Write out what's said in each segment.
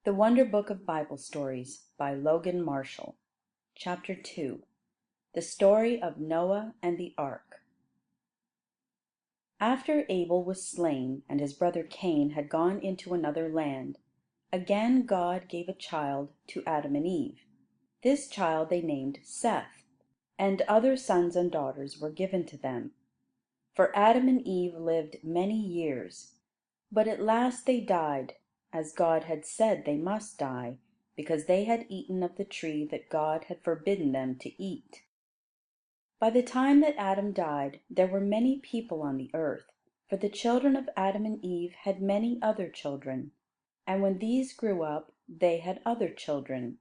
The Wonder Book of Bible Stories by Logan Marshall. Chapter 2. The Story of Noah and the Ark. After Abel was slain and his brother Cain had gone into another land, again God gave a child to Adam and Eve. This child they named Seth, and other sons and daughters were given to them. For Adam and Eve lived many years, but at last they died, as God had said they must die, because they had eaten of the tree that God had forbidden them to eat. By the time that Adam died, there were many people on the earth, for the children of Adam and Eve had many other children. And when these grew up, they had other children,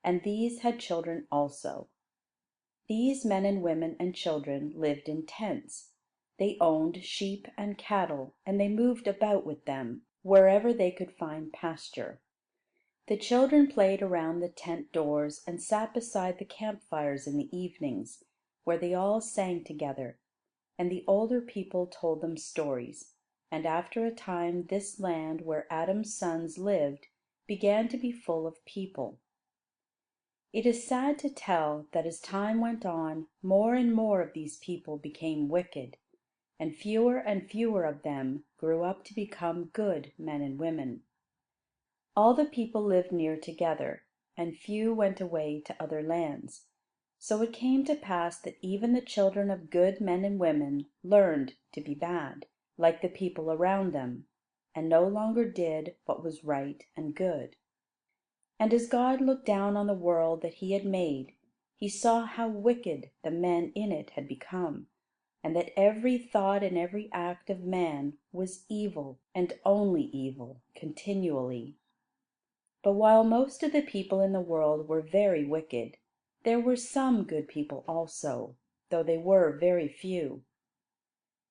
and these had children also. These men and women and children lived in tents. They owned sheep and cattle, and they moved about with them, wherever they could find pasture. The children played around the tent doors and sat beside the campfires in the evenings, where they all sang together, and the older people told them stories. And after a time this land where Adam's sons lived began to be full of people. It is sad to tell that as time went on, more and more of these people became wicked, and fewer of them grew up to become good men and women. All the people lived near together, and few went away to other lands. So it came to pass that even the children of good men and women learned to be bad, like the people around them, and no longer did what was right and good. And as God looked down on the world that He had made, He saw how wicked the men in it had become, and that every thought and every act of man was evil, and only evil, continually. But while most of the people in the world were very wicked, there were some good people also, though they were very few.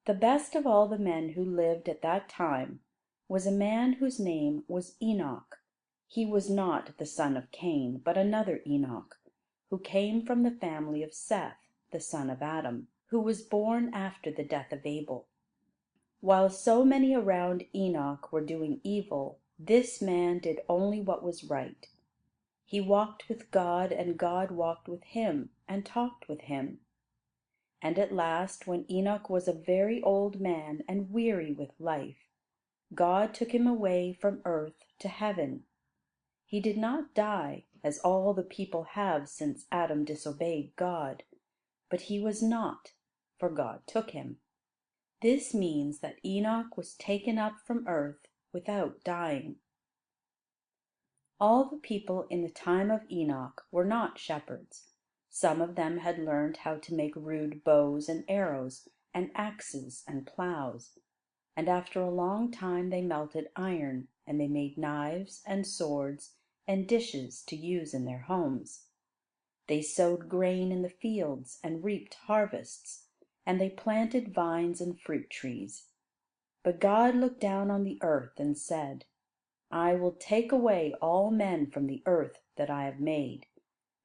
The best of all the men who lived at that time was a man whose name was Enoch. He was not the son of Cain, but another Enoch, who came from the family of Seth, the son of Adam, who was born after the death of Abel. While so many around Enoch were doing evil, this man did only what was right. He walked with God, and God walked with him, and talked with him. And at last, when Enoch was a very old man and weary with life, God took him away from earth to heaven. He did not die, as all the people have since Adam disobeyed God, but he was not, for God took him. This means that Enoch was taken up from earth without dying. All the people in the time of Enoch were not shepherds. Some of them had learned how to make rude bows and arrows, and axes and plows. And after a long time they melted iron, and they made knives and swords and dishes to use in their homes. They sowed grain in the fields and reaped harvests, and they planted vines and fruit trees. But God looked down on the earth and said, I will take away all men from the earth that I have made,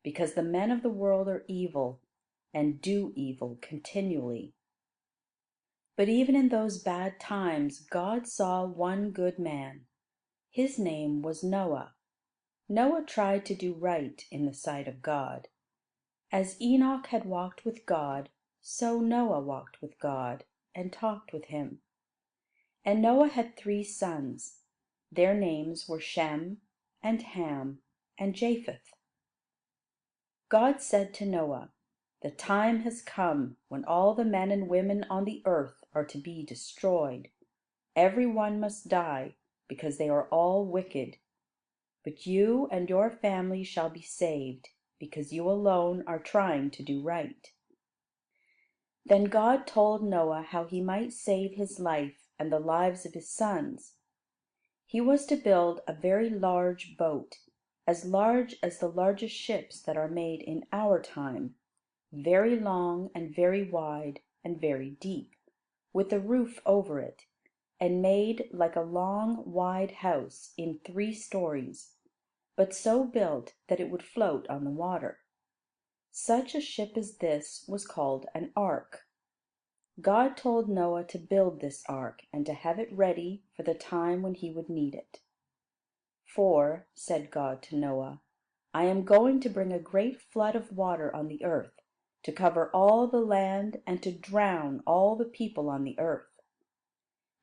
because the men of the world are evil, and do evil continually. But even in those bad times God saw one good man. His name was Noah. Noah tried to do right in the sight of God. As Enoch had walked with God, so Noah walked with God, and talked with Him. And Noah had 3 sons. Their names were Shem, and Ham, and Japheth. God said to Noah, The time has come when all the men and women on the earth are to be destroyed. Every one must die, because they are all wicked. But you and your family shall be saved, because you alone are trying to do right. Then God told Noah how he might save his life and the lives of his sons. He was to build a very large boat, as large as the largest ships that are made in our time, very long and very wide and very deep, with a roof over it, and made like a long, wide house in 3 stories, but so built that it would float on the water. Such a ship as this was called an ark. God told Noah to build this ark and to have it ready for the time when he would need it. "For," said God to Noah, "I am going to bring a great flood of water on the earth, to cover all the land and to drown all the people on the earth.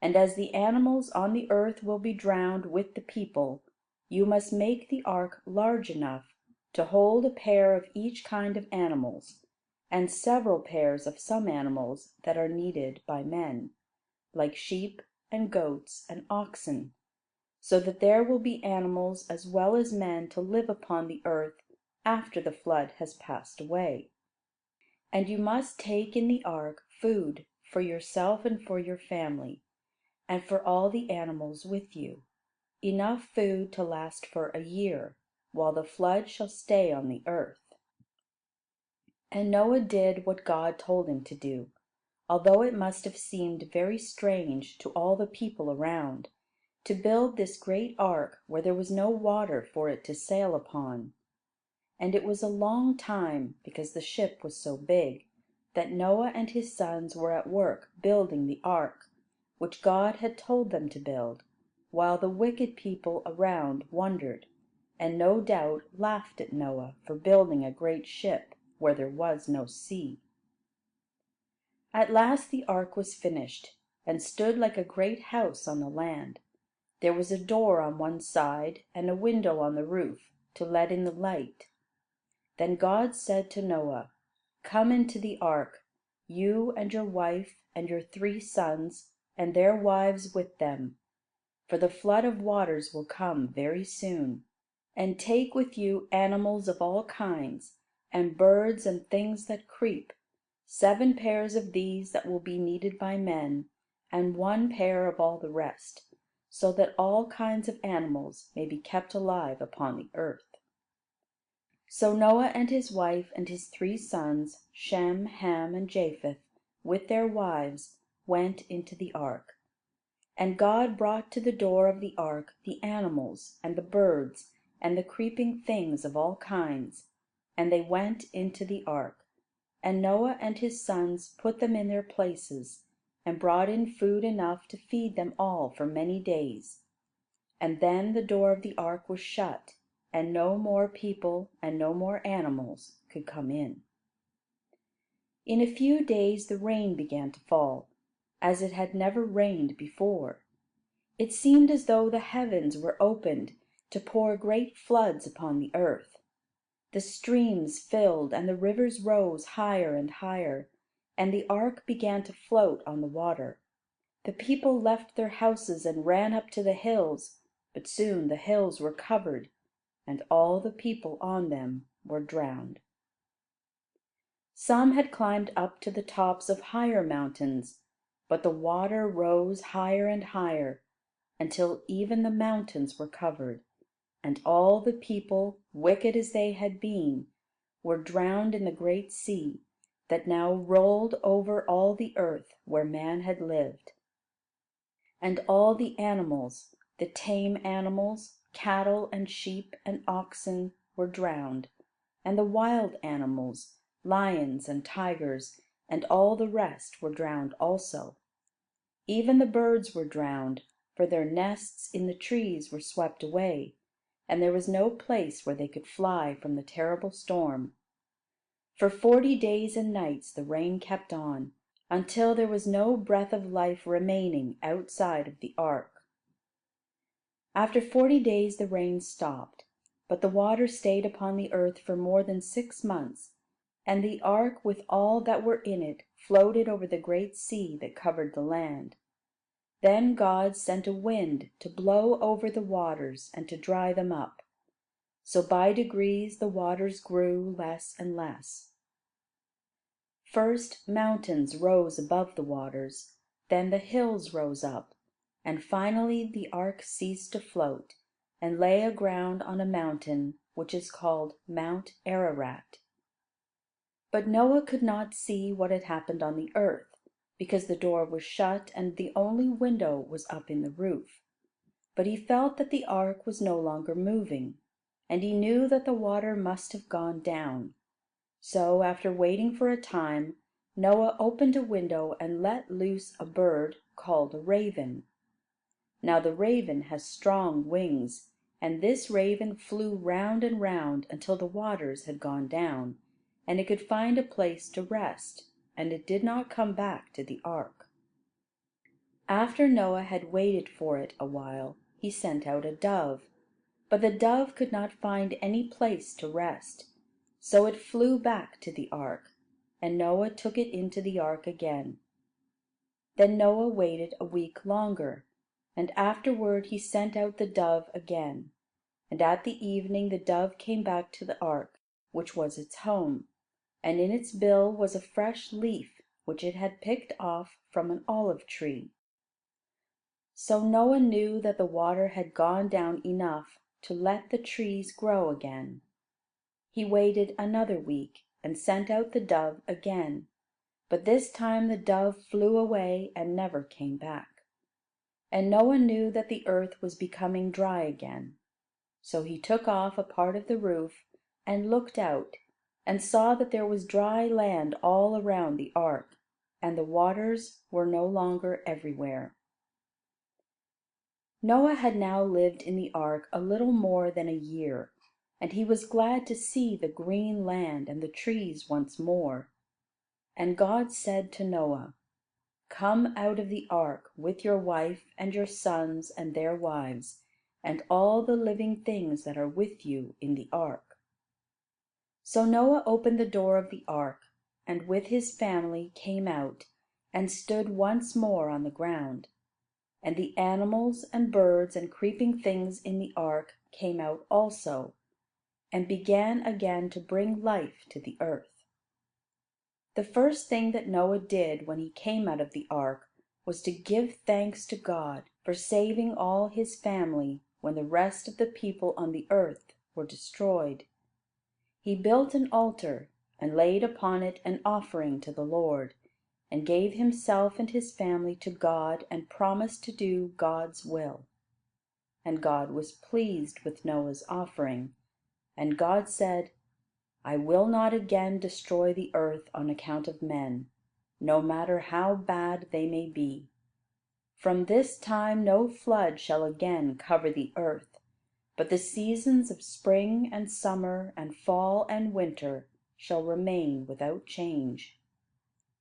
And as the animals on the earth will be drowned with the people, you must make the ark large enough to hold a pair of each kind of animals, and several pairs of some animals that are needed by men, like sheep and goats and oxen, so that there will be animals as well as men to live upon the earth after the flood has passed away. And you must take in the ark food for yourself and for your family, and for all the animals with you, enough food to last for a year, while the flood shall stay on the earth." And Noah did what God told him to do, although it must have seemed very strange to all the people around, to build this great ark where there was no water for it to sail upon. And it was a long time, because the ship was so big, that Noah and his sons were at work building the ark, which God had told them to build, while the wicked people around wondered, and no doubt laughed at Noah for building a great ship where there was no sea. At last the ark was finished, and stood like a great house on the land. There was a door on one side and a window on the roof to let in the light. Then God said to Noah, "Come into the ark, you and your wife and your 3 sons and their wives with them, for the flood of waters will come very soon. And take with you animals of all kinds, and birds and things that creep, 7 pairs of these that will be needed by men, and 1 pair of all the rest, so that all kinds of animals may be kept alive upon the earth." So Noah and his wife and his 3 sons, Shem, Ham, and Japheth, with their wives, went into the ark. And God brought to the door of the ark the animals, and the birds, and the creeping things of all kinds, and they went into the ark. And Noah and his sons put them in their places, and brought in food enough to feed them all for many days. And then the door of the ark was shut, and no more people and no more animals could come in. In a few days the rain began to fall, as it had never rained before. It seemed as though the heavens were opened to pour great floods upon the earth. The streams filled, and the rivers rose higher and higher, and the ark began to float on the water. The people left their houses and ran up to the hills, but soon the hills were covered, and all the people on them were drowned. Some had climbed up to the tops of higher mountains, but the water rose higher and higher, until even the mountains were covered, and all the people, wicked as they had been, were drowned in the great sea that now rolled over all the earth where man had lived. And all the animals, the tame animals, cattle and sheep and oxen, were drowned, and the wild animals, lions and tigers, and all the rest were drowned also. Even the birds were drowned, for their nests in the trees were swept away, and there was no place where they could fly from the terrible storm. For 40 days and nights the rain kept on, until there was no breath of life remaining outside of the ark. After 40 days the rain stopped, but the water stayed upon the earth for more than 6 months, and the ark with all that were in it floated over the great sea that covered the land. Then God sent a wind to blow over the waters and to dry them up. So by degrees the waters grew less and less. First mountains rose above the waters, then the hills rose up, and finally the ark ceased to float, and lay aground on a mountain which is called Mount Ararat. But Noah could not see what had happened on the earth, because the door was shut and the only window was up in the roof. But he felt that the ark was no longer moving, and he knew that the water must have gone down. So, after waiting for a time, Noah opened a window and let loose a bird called a raven. Now the raven has strong wings, and this raven flew round and round until the waters had gone down, and it could find a place to rest, and it did not come back to the ark. After Noah had waited for it a while, he sent out a dove, but the dove could not find any place to rest, so it flew back to the ark, and Noah took it into the ark again. Then Noah waited a week longer, and afterward he sent out the dove again. And at the evening the dove came back to the ark, which was its home, and in its bill was a fresh leaf which it had picked off from an olive tree. So Noah knew that the water had gone down enough to let the trees grow again. He waited another week and sent out the dove again, but this time the dove flew away and never came back. And Noah knew that the earth was becoming dry again. So he took off a part of the roof and looked out, and saw that there was dry land all around the ark, and the waters were no longer everywhere. Noah had now lived in the ark a little more than a year, and he was glad to see the green land and the trees once more. And God said to Noah, "Come out of the ark with your wife and your sons and their wives, and all the living things that are with you in the ark." So Noah opened the door of the ark, and with his family came out, and stood once more on the ground. And the animals and birds and creeping things in the ark came out also, and began again to bring life to the earth. The first thing that Noah did when he came out of the ark was to give thanks to God for saving all his family when the rest of the people on the earth were destroyed. He built an altar and laid upon it an offering to the Lord, and gave himself and his family to God, and promised to do God's will. And God was pleased with Noah's offering, and God said, "I will not again destroy the earth on account of men, no matter how bad they may be. From this time no flood shall again cover the earth, but the seasons of spring and summer and fall and winter shall remain without change.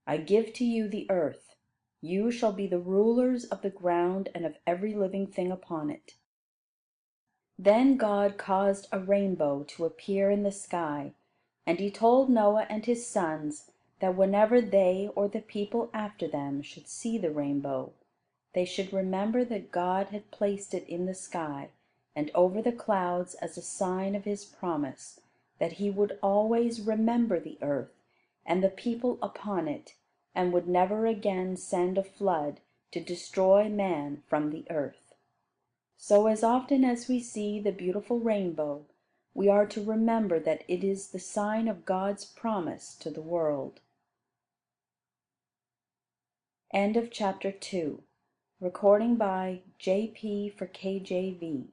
I give to you the earth. You shall be the rulers of the ground and of every living thing upon it." Then God caused a rainbow to appear in the sky, and he told Noah and his sons that whenever they or the people after them should see the rainbow, they should remember that God had placed it in the sky and over the clouds as a sign of his promise, that he would always remember the earth and the people upon it, and would never again send a flood to destroy man from the earth. So as often as we see the beautiful rainbow, we are to remember that it is the sign of God's promise to the world. End of chapter 2. Recording by J.P. for KJV.